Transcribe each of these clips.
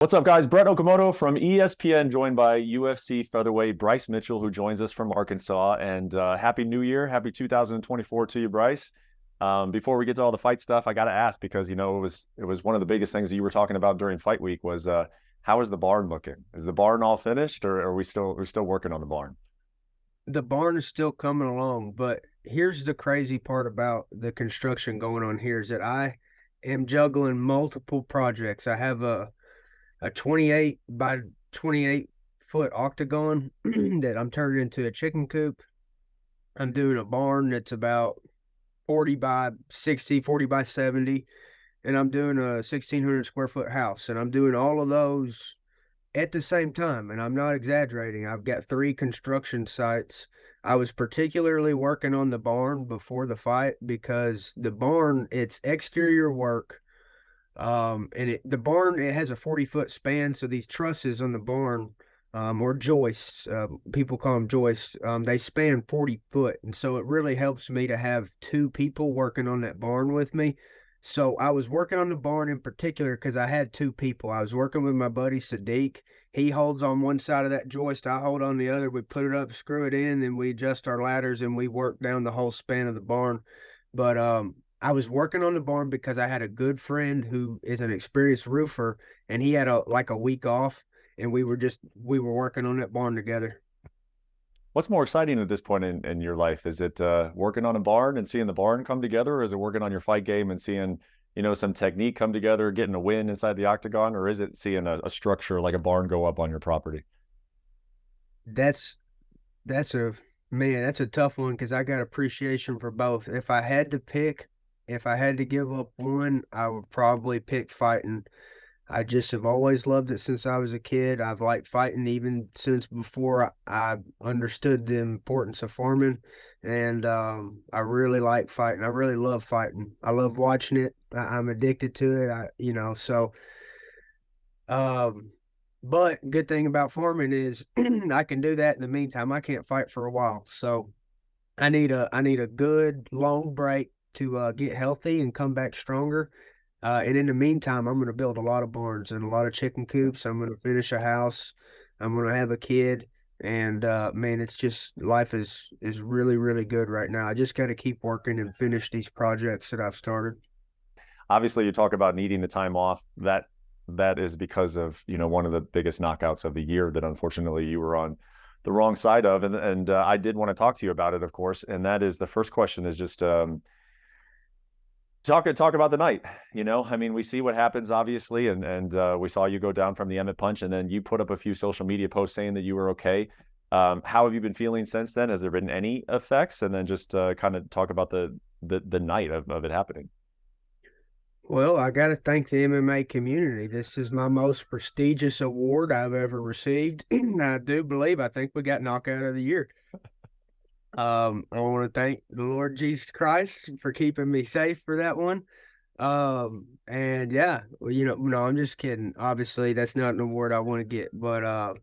What's up, guys? Brett Okamoto from ESPN, joined by UFC featherweight Bryce Mitchell, who joins us from Arkansas. And Happy New Year, happy 2024 to you, Bryce. Before we get to all the fight stuff, I got to ask because it was one of the biggest things that you were talking about during fight week was how is the barn looking? Is the barn all finished, or are we still working on the barn? The barn is still coming along, but here's the crazy part about the construction going on here is that I am juggling multiple projects. I have a 28 by 28-foot octagon that I'm turning into a chicken coop. I'm doing a barn that's about 40 by 60, 40 by 70, and I'm doing a 1,600 square foot house. And I'm doing all of those at the same time, and I'm not exaggerating. I've got three construction sites. I was particularly working on the barn before the fight because the barn, it's exterior work. And the barn, it has a 40-foot span. So these trusses on the barn, or joists, people call them joists, they span 40 foot. And so it really helps me to have two people working on that barn with me. So I was working on the barn in particular because I had two people. I was working with my buddy Sadiq. He holds on one side of that joist, I hold on the other. We put it up, screw it in, and we adjust our ladders and we work down the whole span of the barn. But I was working on the barn because I had a good friend who is an experienced roofer, and he had a week off, and we were working on that barn together. What's more exciting at this point in your life? Is it working on a barn and seeing the barn come together, or is it working on your fight game and seeing, some technique come together, getting a win inside the octagon, or is it seeing a structure like a barn go up on your property? That's that's a Man, that's a tough one because I got appreciation for both. If I had to give up one, I would probably pick fighting. I just have always loved it since I was a kid. I've liked fighting even since before I understood the importance of farming. And I really like fighting. I really love fighting. I love watching it. I'm addicted to it. Um, but good thing about farming is I can do that in the meantime. I can't fight for a while. So I need a good long break to get healthy and come back stronger. And in the meantime, I'm going to build a lot of barns and a lot of chicken coops. I'm going to finish a house. I'm going to have a kid. And man, it's just life is really, really good right now. I just got to keep working and finish these projects that I've started. Obviously, you talk about needing the time off. That is because of one of the biggest knockouts of the year that unfortunately you were on the wrong side of, and I did want to talk to you about it, of course. And that is the first question is just talk about the night. I mean, we see what happens, obviously, and we saw you go down from the Emmett punch, and then you put up a few social media posts saying that you were okay. How have you been feeling since then? Has there been any effects? And then just kind of talk about the night of it happening. Well, I got to thank the MMA community. This is my most prestigious award I've ever received. I think we got knockout of the year. I want to thank the Lord Jesus Christ for keeping me safe for that one. And yeah, well, no, I'm just kidding. Obviously, that's not an award I want to get. But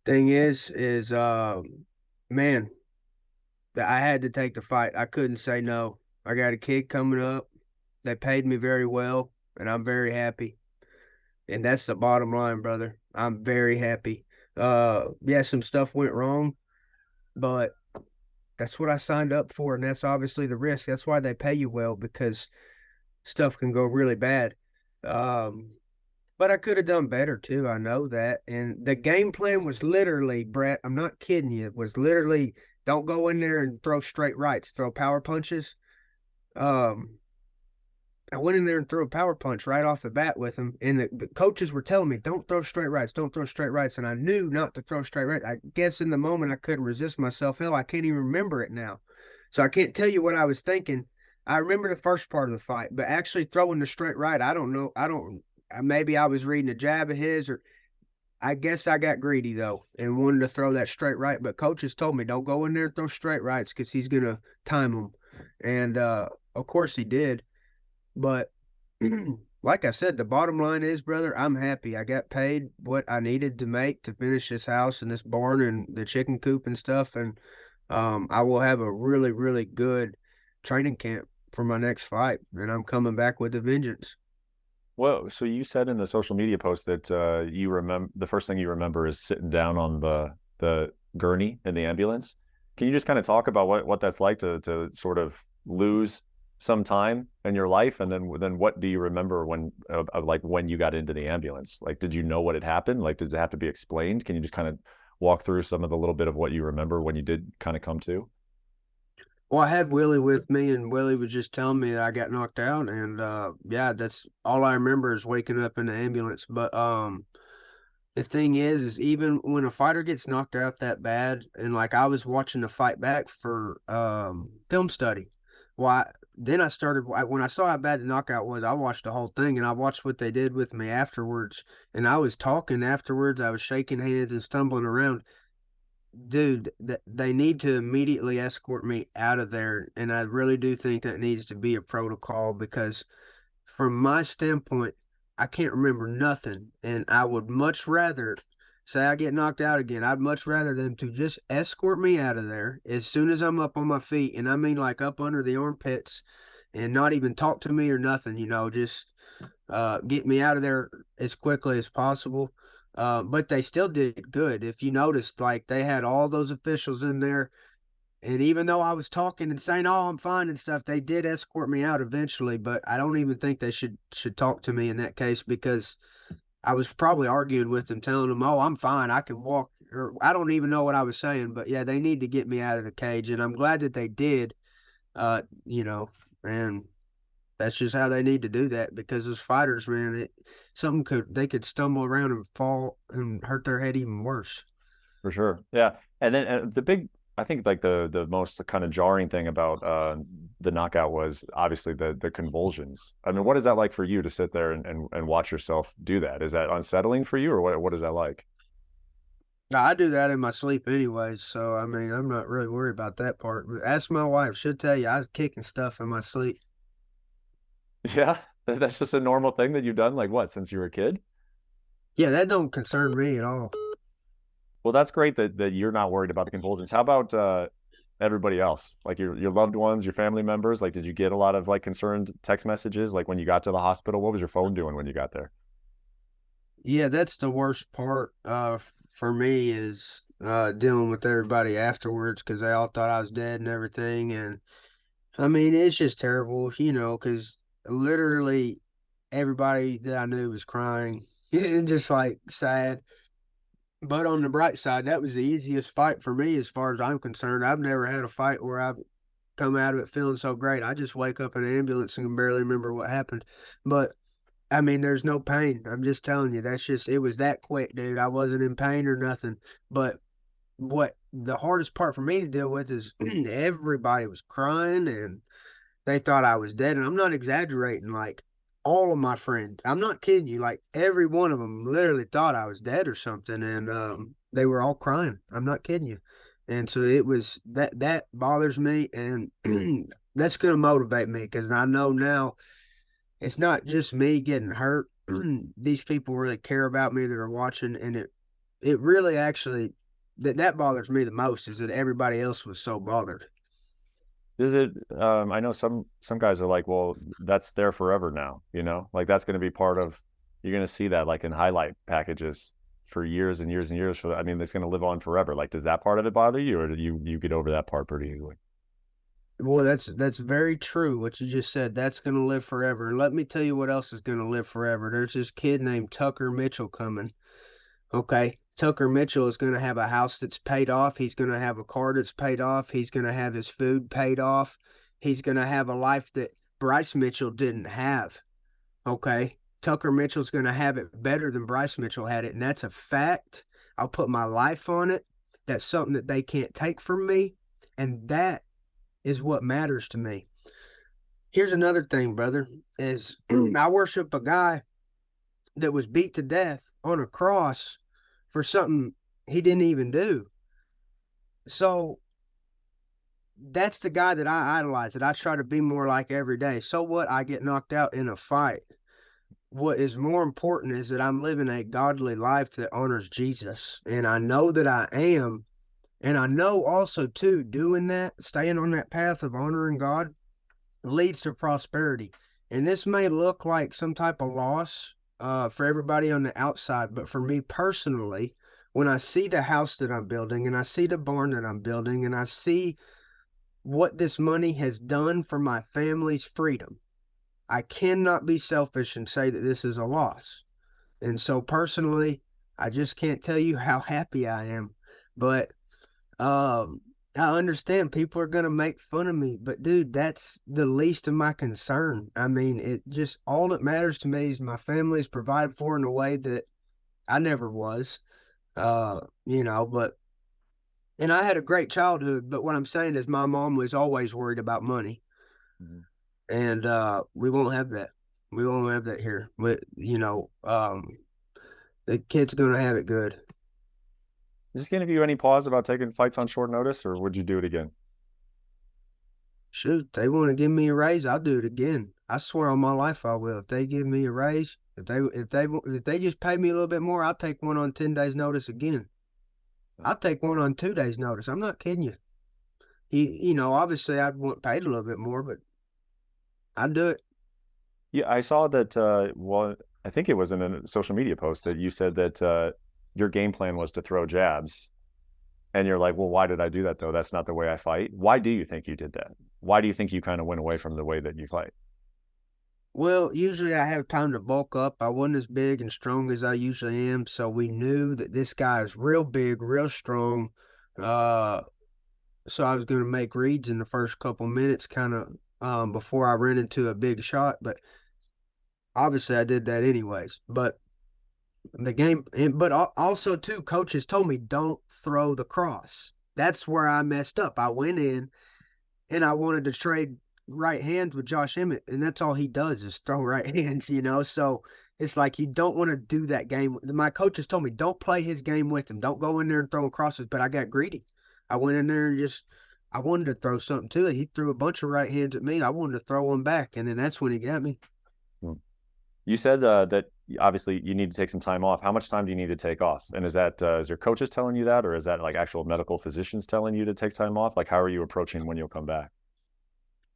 thing is, man, I had to take the fight. I couldn't say no. I got a kid coming up. They paid me very well, and I'm very happy. And that's the bottom line, brother. I'm very happy. Yeah, some stuff went wrong, but that's what I signed up for, and that's obviously the risk. That's why they pay you well because stuff can go really bad. Um, but I could have done better too. I know that. And the game plan was literally, Brett, I'm not kidding you, it was literally don't go in there and throw straight rights, throw power punches. Um, I went in there and threw a power punch right off the bat with him. And the coaches were telling me, don't throw straight rights, don't throw straight rights. And I knew not to throw straight rights. I guess in the moment I couldn't resist myself. Hell, I can't even remember it now. So I can't tell you what I was thinking. I remember the first part of the fight, but actually throwing the straight right, I don't know. Maybe I was reading a jab of his, or I guess I got greedy though and wanted to throw that straight right. But coaches told me, don't go in there and throw straight rights because he's going to time them. And of course he did. But like I said, the bottom line is, brother, I'm happy. I got paid what I needed to make to finish this house and this barn and the chicken coop and stuff. And I will have a really, really good training camp for my next fight. And I'm coming back with a vengeance. Well, so you said in the social media post that you remember the first thing you remember is sitting down on the gurney in the ambulance. Can you just kind of talk about what that's like to sort of lose some time in your life, and then what do you remember of like when you got into the ambulance? Like, did you know what had happened? Like, did it have to be explained? Can you just kind of walk through some of the little bit of what you remember when you did kind of come to? Well, I had Willie with me, and Willie was just telling me that I got knocked out, and yeah, that's all I remember is waking up in the ambulance. But the thing is even when a fighter gets knocked out that bad, and like I was watching the fight back for film study, why then I started when I saw how bad the knockout was, I watched the whole thing, and I watched what they did with me afterwards, and I was talking afterwards, I was shaking hands and stumbling around. Dude, they need to immediately escort me out of there, and I really do think that needs to be a protocol because from my standpoint, I can't remember nothing, and I would much rather say I get knocked out again. I'd much rather them to just escort me out of there as soon as I'm up on my feet, and I mean like up under the armpits, and not even talk to me or nothing, just get me out of there as quickly as possible. But they still did good. If you noticed, like they had all those officials in there, and even though I was talking and saying, "Oh, I'm fine" and stuff, they did escort me out eventually. But I don't even think they should talk to me in that case because I was probably arguing with them, telling them, "Oh, I'm fine, I can walk." Or I don't even know what I was saying, but yeah, they need to get me out of the cage, and I'm glad that they did. Uh, you know, and that's just how they need to do that because as fighters, man, they could stumble around and fall and hurt their head even worse. For sure. Yeah. And then I think like the most kind of jarring thing about the knockout was obviously the convulsions. I mean, what is that like for you to sit there and watch yourself do that? Is that unsettling for you, or what is that like? Now, I do that in my sleep anyways, so I mean, I'm not really worried about that part. But ask my wife; she'll tell you I was kicking stuff in my sleep. Yeah. That's just a normal thing that you've done, like what, since you were a kid? Yeah, that don't concern me at all. Well, that's great that you're not worried about the convulsions. How about everybody else? Like your loved ones, your family members? Like, did you get a lot of like concerned text messages? Like when you got to the hospital, what was your phone doing when you got there? Yeah, that's the worst part for me is dealing with everybody afterwards because they all thought I was dead and everything. And I mean, it's just terrible, because literally everybody that I knew was crying and just like sad. But on the bright side, that was the easiest fight for me as far as I'm concerned. I've never had a fight where I've come out of it feeling so great. I just wake up in an ambulance and can barely remember what happened. But I mean, there's no pain. I'm just telling you, it was that quick, dude. I wasn't in pain or nothing. But what the hardest part for me to deal with is everybody was crying and they thought I was dead. And I'm not exaggerating. Like all of my friends, I'm not kidding you. Like every one of them literally thought I was dead or something. And they were all crying. I'm not kidding you. And so it was that bothers me. And that's going to motivate me because I know now it's not just me getting hurt. These people really care about me that are watching. And it really actually, that bothers me the most is that everybody else was so bothered. Is it I know some guys are like, well, that's there forever now, like that's going to be part of, you're going to see that like in highlight packages for years and years and years. I mean, it's going to live on forever. Like, does that part of it bother you, or do you get over that part pretty easily? Well, that's very true what you just said. That's going to live forever. And let me tell you what else is going to live forever. There's this kid named Tucker Mitchell coming. Okay. Tucker Mitchell is going to have a house that's paid off. He's going to have a car that's paid off. He's going to have his food paid off. He's going to have a life that Bryce Mitchell didn't have. Okay. Tucker Mitchell's going to have it better than Bryce Mitchell had it. And that's a fact. I'll put my life on it. That's something that they can't take from me. And that is what matters to me. Here's another thing, brother, is I worship a guy that was beat to death on a cross for something he didn't even do. So that's the guy that I idolize, that I try to be more like every day. So what? I get knocked out in a fight. What is more important is that I'm living a godly life that honors Jesus. And I know that I am. And I know also, too, doing that, staying on that path of honoring God, leads to prosperity. And this may look like some type of loss for everybody on the outside, but for me personally, when I see the house that I'm building and I see the barn that I'm building and I see what this money has done for my family's freedom, I cannot be selfish and say that this is a loss. And so personally, I just can't tell you how happy I am. But I understand people are gonna make fun of me, but dude, that's the least of my concern. I mean, it just all that matters to me is my family is provided for in a way that I never was. But and I had a great childhood, but what I'm saying is my mom was always worried about money. Mhm. And we won't have that. We won't have that here. But the kid's gonna have it good. Just gonna give you any pause about taking fights on short notice, or would you do it again? Shoot, they want to give me a raise, I'll do it again. I swear on my life I will. If they give me a raise, if they just pay me a little bit more, I'll take one on 10 days notice again. I'll take one on 2 days notice. I'm not kidding you. Obviously I'd want paid a little bit more, but I'd do it. Yeah, I saw that. Well, I think it was in a social media post that you said that your game plan was to throw jabs, and you're like, well, why did I do that though? That's not the way I fight. Why do you think you did that? Why do you think you kind of went away from the way that you fight? Well, usually I have time to bulk up. I wasn't as big and strong as I usually am, so we knew that this guy is real big, real strong. Uh, so I was going to make reads in the first couple minutes, kind of before I ran into a big shot. But obviously, I did that anyways. But also too, coaches told me don't throw the cross. That's where I messed up. I went in and I wanted to trade right hands with Josh Emmett, and that's all he does is throw right hands. So it's like you don't want to do that game. My coaches told me don't play his game with him. Don't go in there and throw crosses. But I got greedy. I went in there and I wanted to throw something to it. He threw a bunch of right hands at me. I wanted to throw one back, and then that's when he got me. Hmm. You said that obviously you need to take some time off. How much time do you need to take off? And is that is your coaches telling you that, or is that like actual medical physicians telling you to take time off? Like, how are you approaching when you'll come back?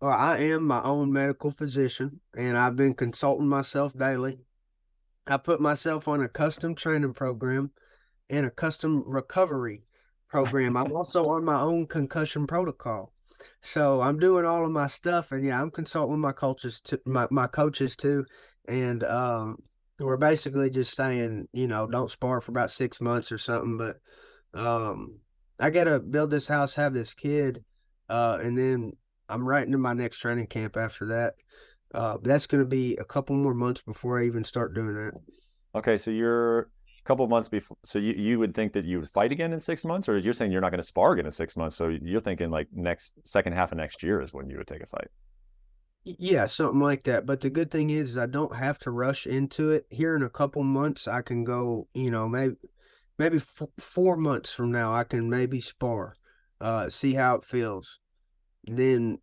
Well, I am my own medical physician, and I've been consulting myself daily. I put myself on a custom training program and a custom recovery program. I'm also on my own concussion protocol. So I'm doing all of my stuff, and yeah, I'm consulting with my coaches too. And we're basically just saying, don't spar for about 6 months or something. But um I gotta build this house, have this kid, and then I'm right into my next training camp after that. That's gonna be a couple more months before I even start doing that. Okay, so you're a couple months before. So you would think that you would fight again in 6 months, or you're saying you're not going to spar again in 6 months. So you're thinking like next second half of next year is when you would take a fight. Yeah, something like that. But the good thing is I don't have to rush into it. Here in a couple months, I can go, maybe 4 months from now, I can maybe spar, see how it feels. Then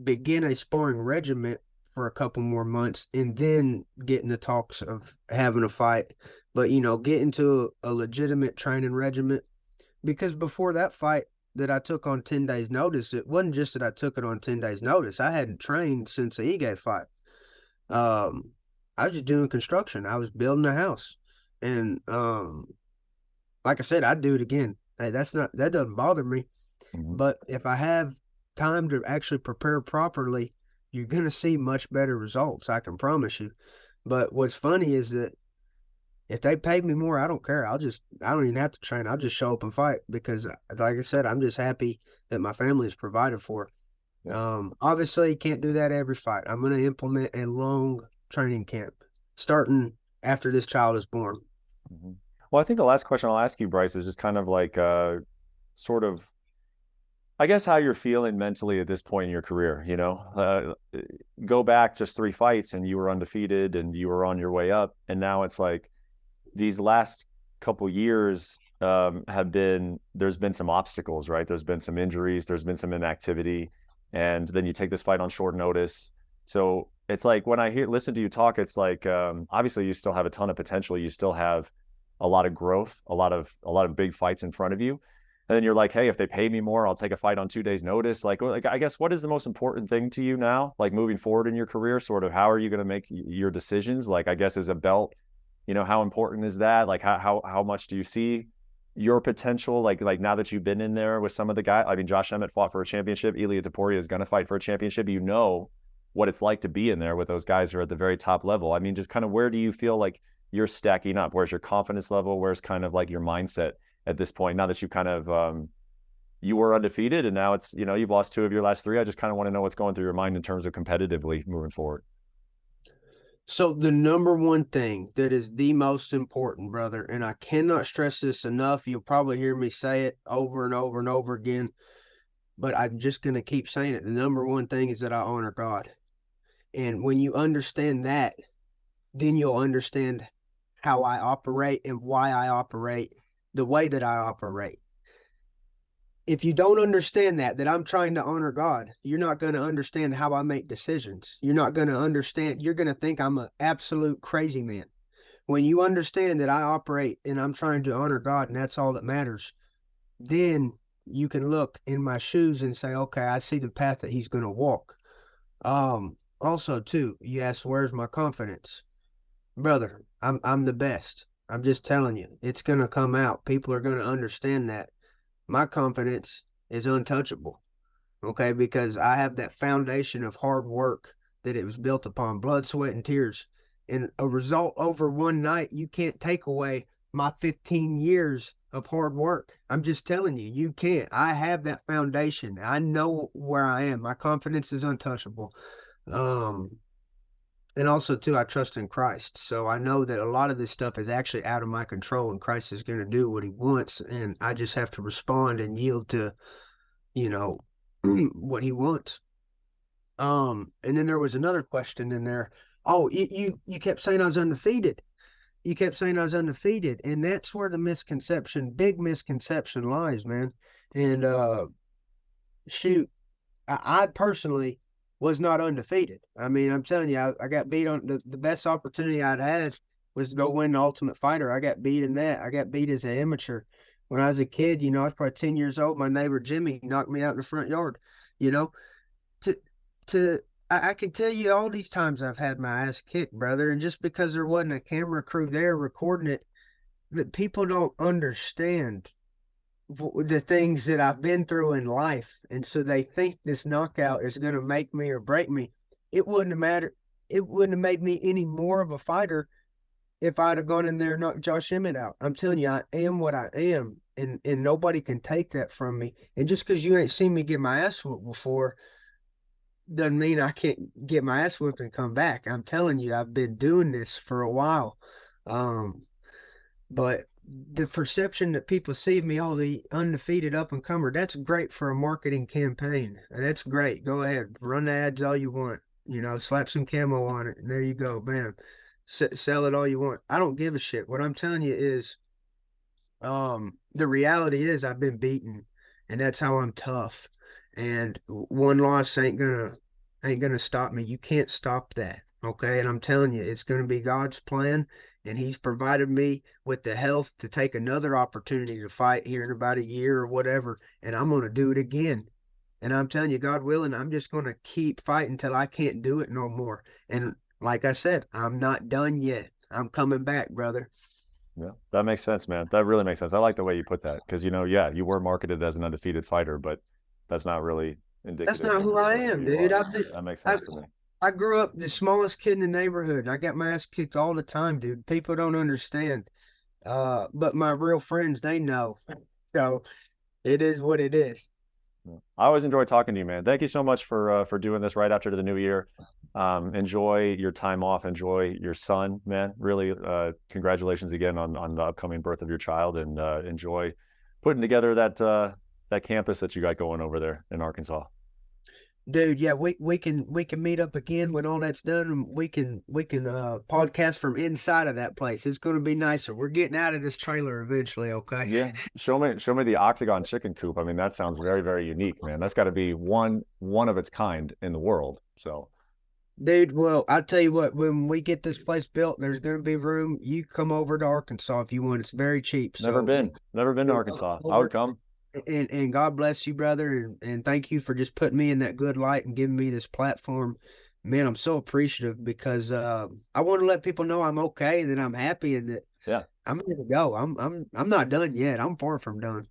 begin a sparring regimen for a couple more months and then get in the talks of having a fight. But, get into a legitimate training regimen because before that fight that I took on 10 days notice, it wasn't just that I took it on 10 days notice. I hadn't trained since the Ige fight. Um, I was just doing construction. I was building a house. And like I said, I'd do it again. Hey, that doesn't bother me. Mhm. But if I have time to actually prepare properly, you're going to see much better results. I can promise you. But what's funny is that if they paid me more, I don't care. I don't even have to train. I'll just show up and fight because, like I said, I'm just happy that my family is provided for. Yeah. Obviously, can't do that every fight. I'm going to implement a long training camp starting after this child is born. Mhm. Well, I think the last question I'll ask you, Bryce, is just kind of like sort of, I guess, how you're feeling mentally at this point in your career. Go back just 3 fights and you were undefeated and you were on your way up, and now it's like these last couple years have been, there's been some obstacles, right? There's been some injuries, there's been some inactivity, and then you take this fight on short notice. So it's like when I listen to you talk, it's like obviously you still have a ton of potential. You still have a lot of growth, a lot of big fights in front of you. and then you're like, hey, if they pay me more, I'll take a fight on 2 days' notice. Like I guess what is the most important thing to you now, like moving forward in your career? Sort of, how are you going to make your decisions? Like, I guess, is a belt, how important is that? Like, how much do you see your potential? Like now that you've been in there with some of the guys, I mean, Josh Emmett fought for a championship. Ilia Topuria is going to fight for a championship. What it's like to be in there with those guys who are at the very top level. I mean, just kind of where do you feel like you're stacking up? Where's your confidence level? Where's kind of like your mindset at this point? Now that you kind of you were undefeated and now it's, you've lost 2 of your last 3. I just kind of want to know what's going through your mind in terms of competitively moving forward. So the number one thing that is the most important, brother, and I cannot stress this enough, you'll probably hear me say it over and over and over again, but I'm just going to keep saying it. The number one thing is that I honor God. And when you understand that, then you'll understand how I operate and why I operate the way that I operate. If you don't understand that I'm trying to honor God, you're not going to understand how I make decisions. You're not going to understand. You're going to think I'm an absolute crazy man. When you understand that I operate and I'm trying to honor God and that's all that matters, then you can look in my shoes and say, okay, I see the path that he's going to walk. Also, too, you asked, where's my confidence? Brother, I'm the best. I'm just telling you, it's going to come out. People are going to understand that. My confidence is untouchable, okay, because I have that foundation of hard work that it was built upon, blood, sweat, and tears. And a result over one night, you can't take away my 15 years of hard work. I'm just telling you, you can't. I have that foundation. I know where I am. My confidence is untouchable. And also, too, I trust in Christ. So I know that a lot of this stuff is actually out of my control, and Christ is going to do what he wants. And I just have to respond and yield to, what he wants. And then there was another question in there. Oh, you kept saying I was undefeated. You kept saying I was undefeated. And that's where the big misconception lies, man. And shoot, I personally was not undefeated. I mean, I'm telling you, I got beat on the best opportunity I'd had was to go win the Ultimate Fighter. I got beat in that. I got beat as an amateur. When I was a kid, I was probably 10 years old. My neighbor Jimmy knocked me out in the front yard. I can tell you all these times I've had my ass kicked, brother. And just because there wasn't a camera crew there recording it, that people don't understand the things that I've been through in life. And so they think this knockout is going to make me or break me. It wouldn't have mattered. It wouldn't have made me any more of a fighter if I'd have gone in there and knocked Josh Emmett out. I'm telling you, I am what I am, and nobody can take that from me. And just because you ain't seen me get my ass whooped before doesn't mean I can't get my ass whooped and come back. I'm telling you, I've been doing this for a while. But the perception that people see of me, oh, the undefeated up-and-comer, that's great for a marketing campaign. That's great. Go ahead. Run the ads all you want. Slap some camo on it, and there you go. Bam. Sell it all you want. I don't give a shit. What I'm telling you is the reality is I've been beaten, and that's how I'm tough. And one loss ain't gonna stop me. You can't stop that. Okay. And I'm telling you, it's gonna be God's plan. And he's provided me with the health to take another opportunity to fight here in about a year or whatever. And I'm going to do it again. And I'm telling you, God willing, I'm just going to keep fighting until I can't do it no more. And like I said, I'm not done yet. I'm coming back, brother. Yeah, that makes sense, man. That really makes sense. I like the way you put that because, you were marketed as an undefeated fighter, but that's not really indicative. That's not who I am, dude. That makes sense to me. I grew up the smallest kid in the neighborhood. I got my ass kicked all the time, dude. People don't understand. But my real friends, they know. So it is what it is. I always enjoy talking to you, man. Thank you so much for doing this right after the new year. Enjoy your time off. Enjoy your son, man. Really, congratulations again on the upcoming birth of your child, and enjoy putting together that campus that you got going over there in Arkansas. Dude, yeah, we can meet up again when all that's done, and we can podcast from inside of that place. It's going to be nicer. We're getting out of this trailer eventually, okay? Yeah, show me the octagon chicken coop. I mean, that sounds very, very unique, man. That's got to be one of its kind in the world. So, dude, well, I'll tell you what. When we get this place built, there's going to be room. You come over to Arkansas if you want. It's very cheap. Never been to Arkansas. I would come. And God bless you, brother, and thank you for just putting me in that good light and giving me this platform. Man, I'm so appreciative because I want to let people know I'm okay and that I'm happy and that Yeah. I'm ready to go. I'm not done yet. I'm far from done.